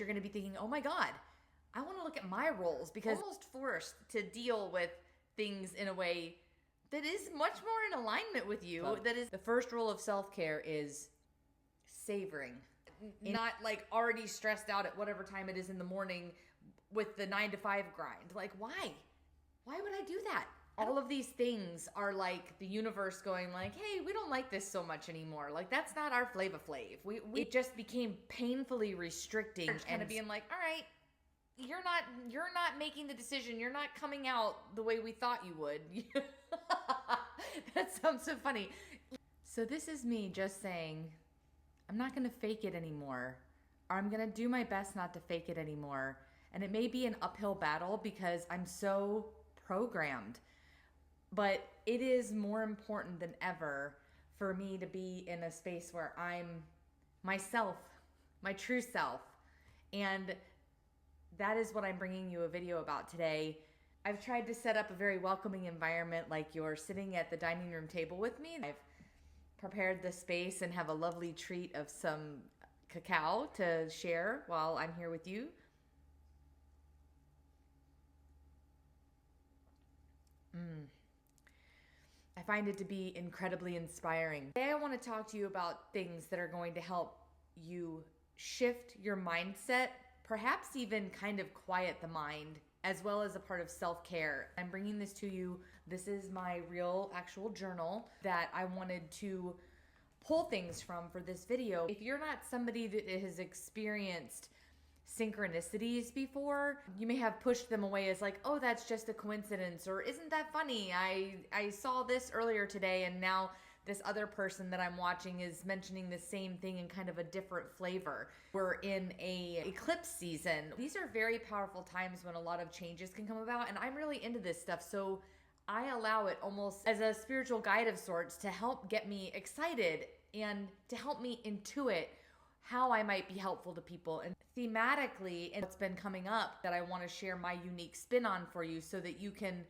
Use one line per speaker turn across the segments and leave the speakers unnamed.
You're going to be thinking, oh my God, I want to look at my roles, because I'm almost forced to deal with things in a way that is much more in alignment with you. That is, the first rule of self-care is savoring. Not like already stressed out at whatever time it is in the morning with the 9 to 5 grind. Like, why? Why would I do that? All of these things are like the universe going like, hey, we don't like this so much anymore. Like, that's not our Flava Flav. It just became painfully restricting and being like, all right, you're not making the decision. You're not coming out the way we thought you would. That sounds so funny. So this is me just saying, I'm not going to fake it anymore. Or I'm going to do my best not to fake it anymore. And it may be an uphill battle because I'm so programmed. But it is more important than ever for me to be in a space where I'm myself, my true self. And that is what I'm bringing you a video about today. I've tried to set up a very welcoming environment, like you're sitting at the dining room table with me. I've prepared the space and have a lovely treat of some cacao to share while I'm here with you. I find it to be incredibly inspiring. Today I want to talk to you about things that are going to help you shift your mindset, perhaps even kind of quiet the mind, as well as a part of self-care. I'm bringing this to you. This is my real actual journal that I wanted to pull things from for this video. If you're not somebody that has experienced synchronicities before, you may have pushed them away as like, oh, that's just a coincidence, or isn't that funny? I saw this earlier today and now this other person that I'm watching is mentioning the same thing in kind of a different flavor. We're in a eclipse season. These are very powerful times when a lot of changes can come about, and I'm really into this stuff. So I allow it almost as a spiritual guide of sorts to help get me excited and to help me intuit how I might be helpful to people. And thematically, and what's been coming up that I want to share my unique spin on for you so that you can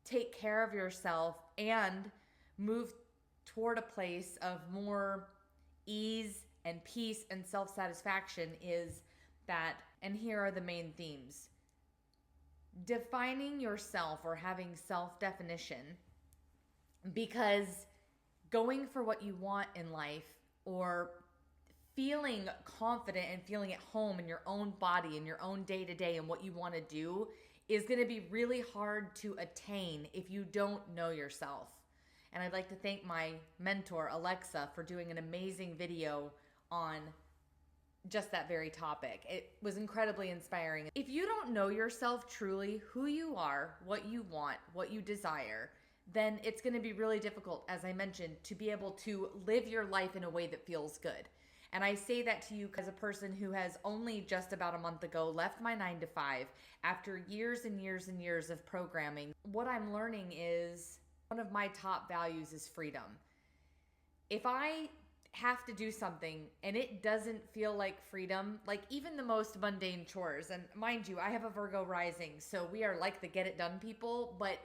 take care of yourself and move toward a place of more ease and peace and self-satisfaction is that, and here are the main themes. Defining yourself or having self-definition, because going for what you want in life or feeling confident and feeling at home in your own body and your own day-to-day and what you want to do is going to be really hard to attain if you don't know yourself. And I'd like to thank my mentor, Alexa, for doing an amazing video on just that very topic. It was incredibly inspiring. If you don't know yourself truly, who you are, what you want, what you desire, then it's going to be really difficult, as I mentioned, to be able to live your life in a way that feels good. And I say that to you as a person who has only just about a month ago left my 9 to 5 after years and years and years of programming. What I'm learning is one of my top values is freedom. If I have to do something and it doesn't feel like freedom, like even the most mundane chores, and mind you, I have a Virgo rising, so we are like the get it done people, but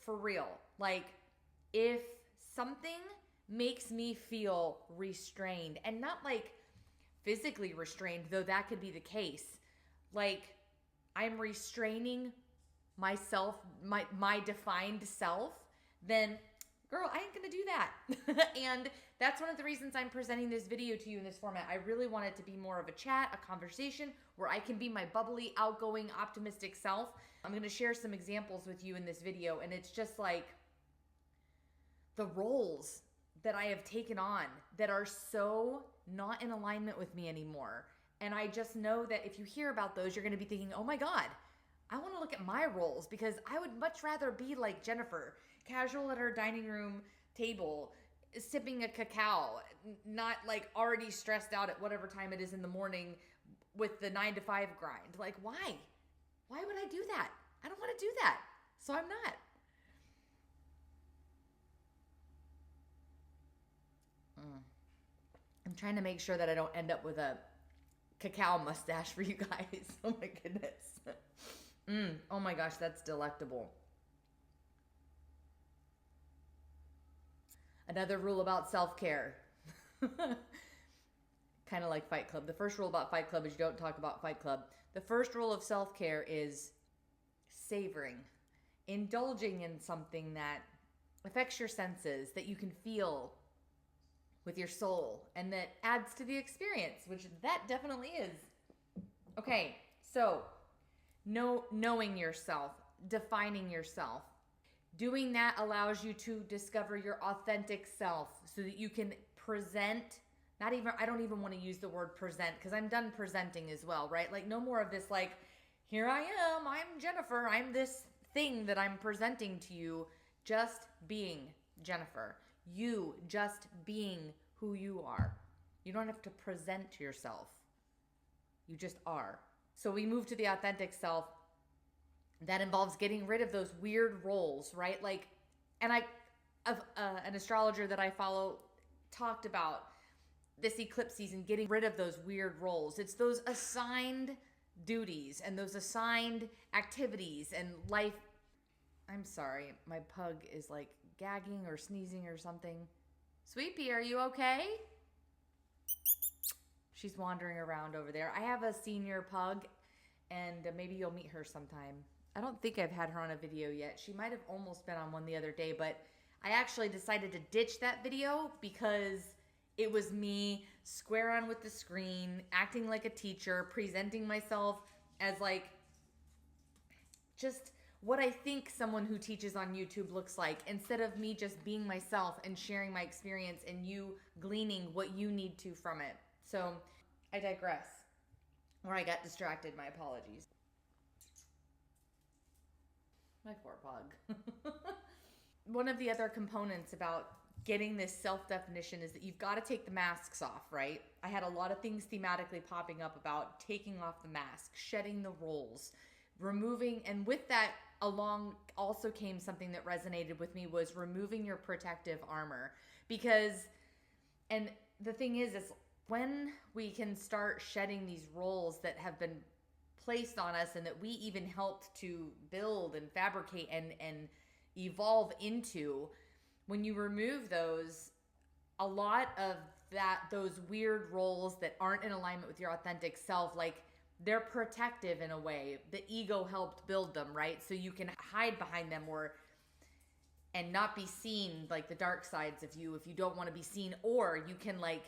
for real, like if something makes me feel restrained, and not like physically restrained, though that could be the case, like I'm restraining myself, my defined self, then girl, I ain't gonna do that. And that's one of the reasons I'm presenting this video to you in this format. I really want it to be more of a chat, a conversation where I can be my bubbly, outgoing, optimistic self. I'm gonna share some examples with you in this video, and it's just like the roles that I have taken on that are so not in alignment with me anymore. And I just know that if you hear about those, you're gonna be thinking, oh my God, I want to look at my roles, because I would much rather be like Jennifer, casual at her dining room table, sipping a cacao, not like already stressed out at whatever time it is in the morning with the 9 to 5 grind. Like, why? Why would I do that? I don't want to do that. So I'm not. I'm trying to make sure that I don't end up with a cacao mustache for you guys. Oh my goodness. Oh my gosh, that's delectable. Another rule about self-care. kind of like Fight Club. The first rule about Fight Club is you don't talk about Fight Club. The first rule of self-care is savoring, indulging in something that affects your senses, that you can feel with your soul, and that adds to the experience, which that definitely is. Okay, so knowing yourself, defining yourself. Doing that allows you to discover your authentic self so that you can present, I don't even want to use the word present because I'm done presenting as well, right? Like no more of this like, here I am, I'm Jennifer, I'm this thing that I'm presenting to you. Just being Jennifer. You just being who you are. You don't have to present yourself. You just are. So we move to the authentic self. That involves getting rid of those weird roles, right? Like, and an astrologer that I follow talked about this eclipse season, getting rid of those weird roles. It's those assigned duties and those assigned activities and life. I'm sorry, my pug is like gagging or sneezing or something. Sweet Pea, are you okay? She's wandering around over there. I have a senior pug, and maybe you'll meet her sometime. I don't think I've had her on a video yet. She might have almost been on one the other day, but I actually decided to ditch that video because it was me square on with the screen, acting like a teacher, presenting myself as like just what I think someone who teaches on YouTube looks like, instead of me just being myself and sharing my experience and you gleaning what you need to from it. So I digress. Or I got distracted, my apologies. My poor pug. One of the other components about getting this self-definition is that you've got to take the masks off, right? I had a lot of things thematically popping up about taking off the mask, shedding the roles, removing, and with that along also came something that resonated with me was removing your protective armor. Because, and the thing is when we can start shedding these roles that have been placed on us and that we even helped to build and fabricate and evolve into, when you remove those, a lot of those weird roles that aren't in alignment with your authentic self, like they're protective in a way. The ego helped build them, right? So you can hide behind them and not be seen, like the dark sides of you if you don't want to be seen, or you can like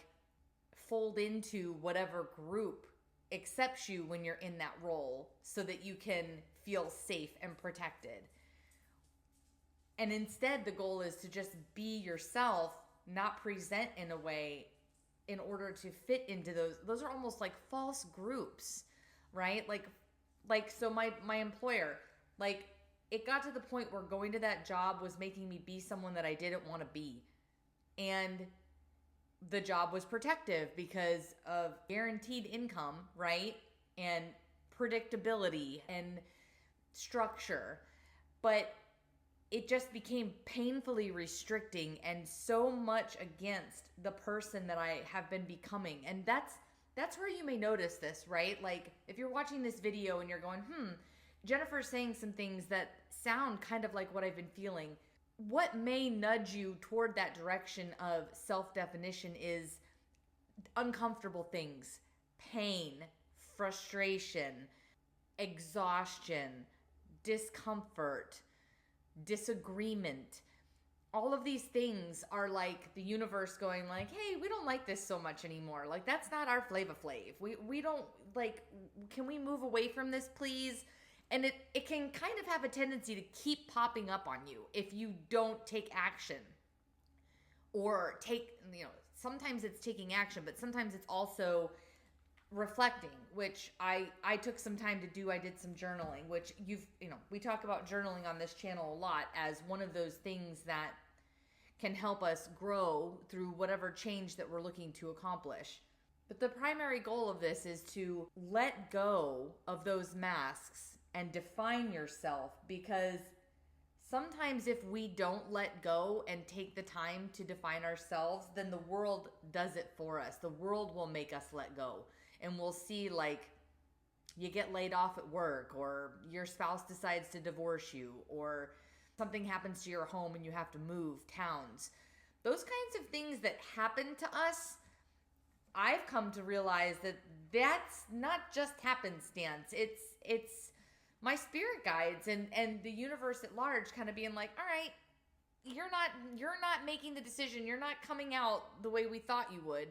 fold into whatever group accepts you when you're in that role so that you can feel safe and protected. And instead, the goal is to just be yourself, not present in a way in order to fit into those are almost like false groups, right? Like so my employer, like it got to the point where going to that job was making me be someone that I didn't want to be. And the job was protective because of guaranteed income, right? And predictability and structure. But it just became painfully restricting and so much against the person that I have been becoming. And that's where you may notice this, right? Like if you're watching this video and you're going, Jennifer's saying some things that sound kind of like what I've been feeling. What may nudge you toward that direction of self-definition is uncomfortable things, pain, frustration, exhaustion, discomfort, disagreement. All of these things are like the universe going like, hey, we don't like this so much anymore. Like that's not our Flava Flav. We don't like, can we move away from this please? And it can kind of have a tendency to keep popping up on you if you don't take action. Or sometimes it's taking action, but sometimes it's also reflecting, which I took some time to do. I did some journaling, which we talk about journaling on this channel a lot as one of those things that can help us grow through whatever change that we're looking to accomplish. But the primary goal of this is to let go of those masks and define yourself, because sometimes if we don't let go and take the time to define ourselves, then the world does it for us. The world will make us let go. And we'll see like you get laid off at work, or your spouse decides to divorce you, or something happens to your home and you have to move towns. Those kinds of things that happen to us, I've come to realize that that's not just happenstance. It's my spirit guides and the universe at large kind of being like, all right, you're not making the decision. You're not coming out the way we thought you would.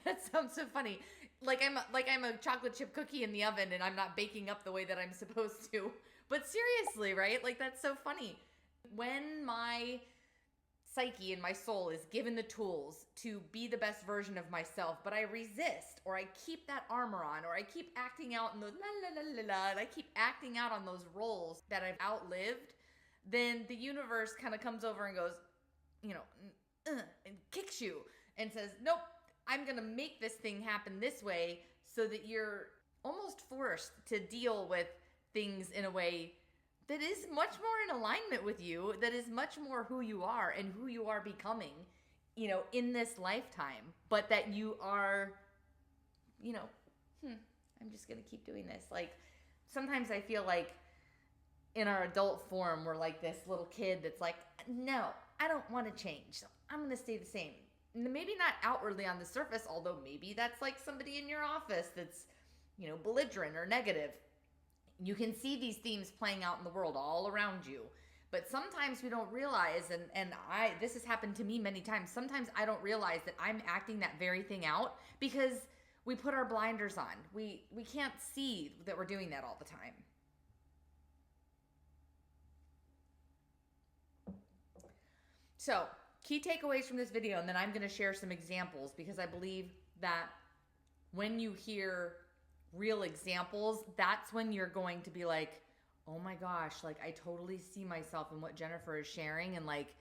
That sounds so funny. Like I'm a chocolate chip cookie in the oven and I'm not baking up the way that I'm supposed to. But seriously, right? Like that's so funny. When my psyche and my soul is given the tools to be the best version of myself, but I resist, or I keep that armor on, or I keep acting out in those la la la la la, and I keep acting out on those roles that I've outlived, then the universe kind of comes over and goes, and kicks you and says, nope, I'm going to make this thing happen this way, so that you're almost forced to deal with things in a way that is much more in alignment with you, that is much more who you are and who you are becoming, in this lifetime, but that you are, I'm just going to keep doing this. Like, sometimes I feel like in our adult form, we're like this little kid that's like, no, I don't want to change. So I'm going to stay the same. Maybe not outwardly on the surface, although maybe that's like somebody in your office that's, belligerent or negative. You can see these themes playing out in the world all around you. But sometimes we don't realize, and this has happened to me many times, sometimes I don't realize that I'm acting that very thing out because we put our blinders on. We can't see that we're doing that all the time. So, key takeaways from this video, and then I'm going to share some examples because I believe that when you hear real examples, that's when you're going to be like, oh my gosh, like I totally see myself in what Jennifer is sharing, and like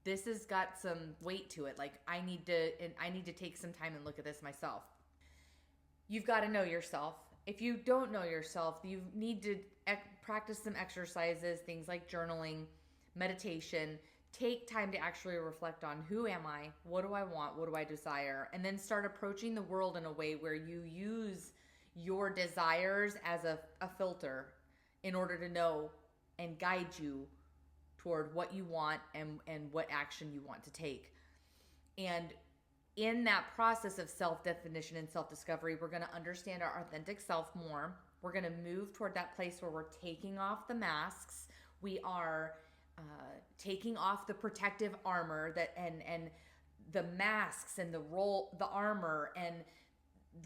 this has got some weight to it. Like I need to take some time and look at this myself. You've got to know yourself. If you don't know yourself, you need to practice some exercises, things like journaling, meditation. Take time to actually reflect on who am I, what do I want, what do I desire, and then start approaching the world in a way where you use your desires as a filter in order to know and guide you toward what you want and what action you want to take. And in that process of self-definition and self-discovery, we're going to understand our authentic self more. We're going to move toward that place where we're taking off the masks. We are taking off the protective armor and the masks and the armor, and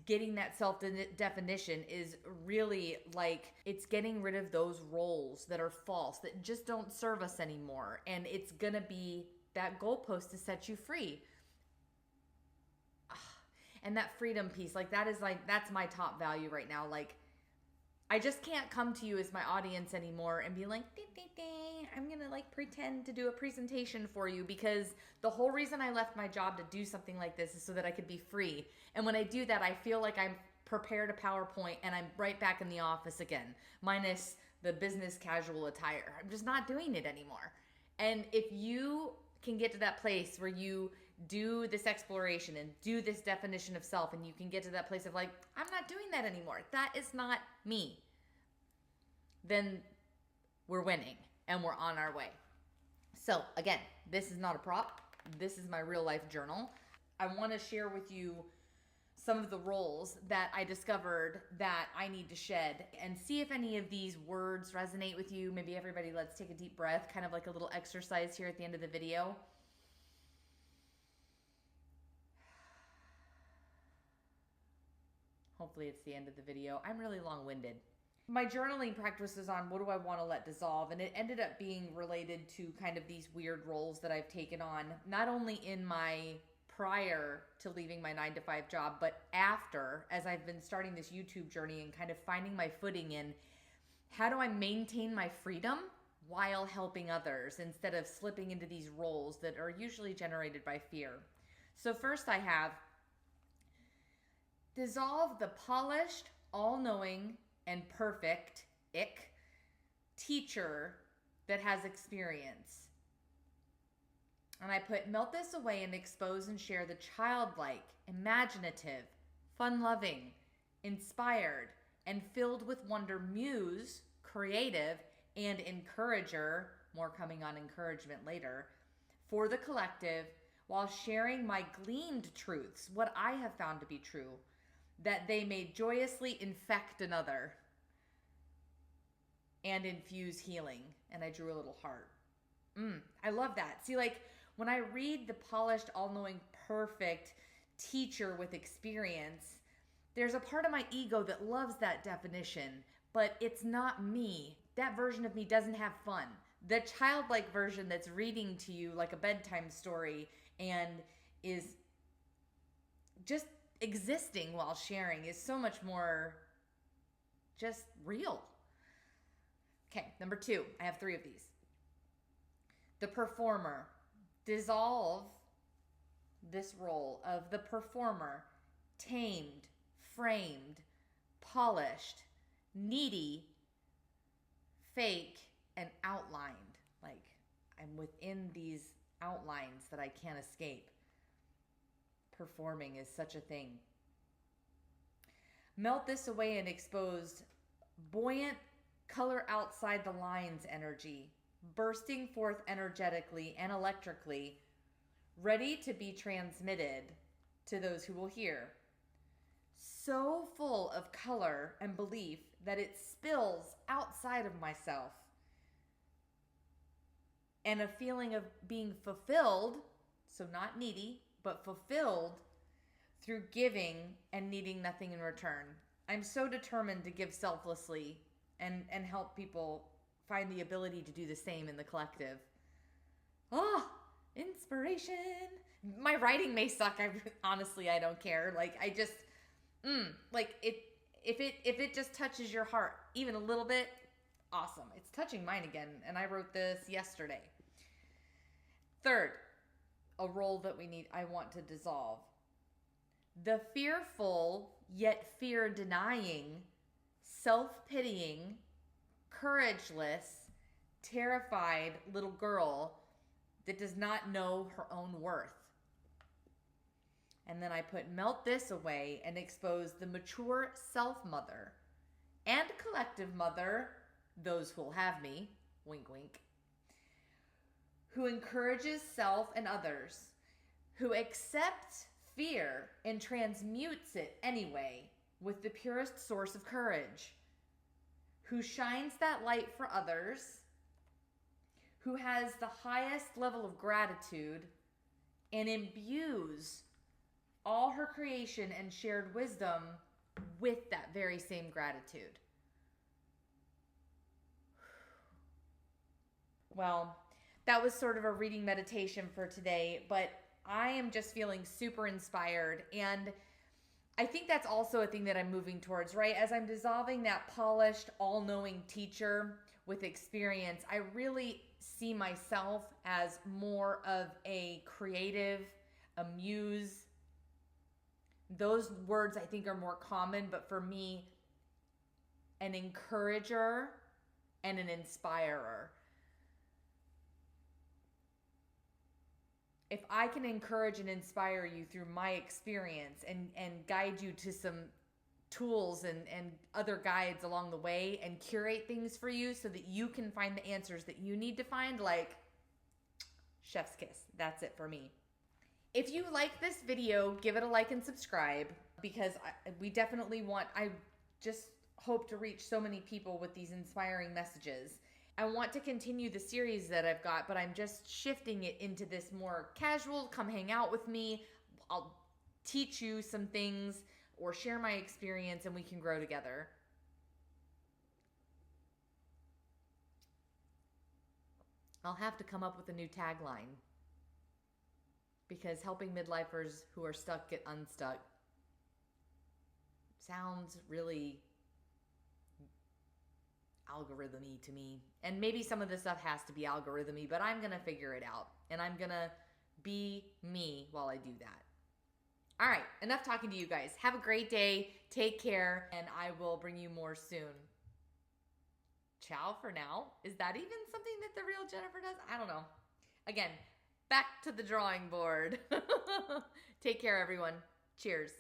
getting that self-definition is really like it's getting rid of those roles that are false, that just don't serve us anymore. And it's gonna be that goalpost to set you free. And that freedom piece, that's my top value right now. Like, I just can't come to you as my audience anymore and be like, I'm gonna like pretend to do a presentation for you, because the whole reason I left my job to do something like this is so that I could be free. And when I do that, I feel like I'm prepared a PowerPoint and I'm right back in the office again, minus the business casual attire. I'm just not doing it anymore. And if you can get to that place where you do this exploration and do this definition of self, and you can get to that place of like, I'm not doing that anymore, that is not me, then we're winning and we're on our way. So again, this is not a prop. This is my real life journal. I want to share with you some of the roles that I discovered that I need to shed, and see if any of these words resonate with you. Maybe everybody, let's take a deep breath, kind of like a little exercise here at the end of the video. Hopefully it's the end of the video. I'm really long-winded. My journaling practice is on what do I want to let dissolve, and it ended up being related to kind of these weird roles that I've taken on, not only in my prior to leaving my 9-to-5 job, but after, as I've been starting this YouTube journey and kind of finding my footing in how do I maintain my freedom while helping others instead of slipping into these roles that are usually generated by fear. So first I have dissolve the polished, all-knowing, and perfect teacher that has experience. And I put melt this away and expose and share the childlike, imaginative, fun-loving, inspired, and filled with wonder muse, creative, and encourager, more coming on encouragement later, for the collective, while sharing my gleaned truths, what I have found to be true, that they may joyously infect another and infuse healing. And I drew a little heart. I love that. See, like when I read the polished, all-knowing, perfect teacher with experience, there's a part of my ego that loves that definition, but it's not me. That version of me doesn't have fun. The childlike version that's reading to you like a bedtime story and is just existing while sharing is so much more just real. Okay, number 2. I have 3 of these. The performer. Dissolve this role of the performer, tamed, framed, polished, needy, fake, and outlined. Like I'm within these outlines that I can't escape. Performing is such a thing. Melt this away and expose buoyant, color outside the lines energy, bursting forth energetically and electrically, ready to be transmitted to those who will hear. So full of color and belief that it spills outside of myself. And a feeling of being fulfilled, so not needy, but fulfilled through giving and needing nothing in return. I'm so determined to give selflessly and help people find the ability to do the same in the collective. Oh, inspiration. My writing may suck. Honestly, I don't care. Like I just, like if it just touches your heart even a little bit, awesome. It's touching mine again. And I wrote this yesterday. 3rd, a role that I want to dissolve. The fearful, yet fear-denying, self-pitying, courageless, terrified little girl that does not know her own worth. And then I put melt this away and expose the mature self-mother and collective mother, those who'll have me, wink, wink, who encourages self and others, who accepts fear and transmutes it anyway with the purest source of courage, who shines that light for others, who has the highest level of gratitude and imbues all her creation and shared wisdom with that very same gratitude. Well, that was sort of a reading meditation for today, but I am just feeling super inspired. And I think that's also a thing that I'm moving towards, right? As I'm dissolving that polished, all-knowing teacher with experience, I really see myself as more of a creative, a muse. Those words I think are more common, but for me, an encourager and an inspirer. If I can encourage and inspire you through my experience and guide you to some tools and other guides along the way and curate things for you so that you can find the answers that you need to find, like, chef's kiss. That's it for me. If you like this video, give it a like and subscribe, because we definitely I just hope to reach so many people with these inspiring messages. I want to continue the series that I've got, but I'm just shifting it into this more casual, come hang out with me. I'll teach you some things or share my experience and we can grow together. I'll have to come up with a new tagline, because helping midlifers who are stuck get unstuck sounds really algorithm-y to me. And maybe some of this stuff has to be algorithm-y, but I'm going to figure it out. And I'm going to be me while I do that. All right, enough talking to you guys. Have a great day. Take care, and I will bring you more soon. Ciao for now. Is that even something that the real Jennifer does? I don't know. Again, back to the drawing board. Take care, everyone. Cheers.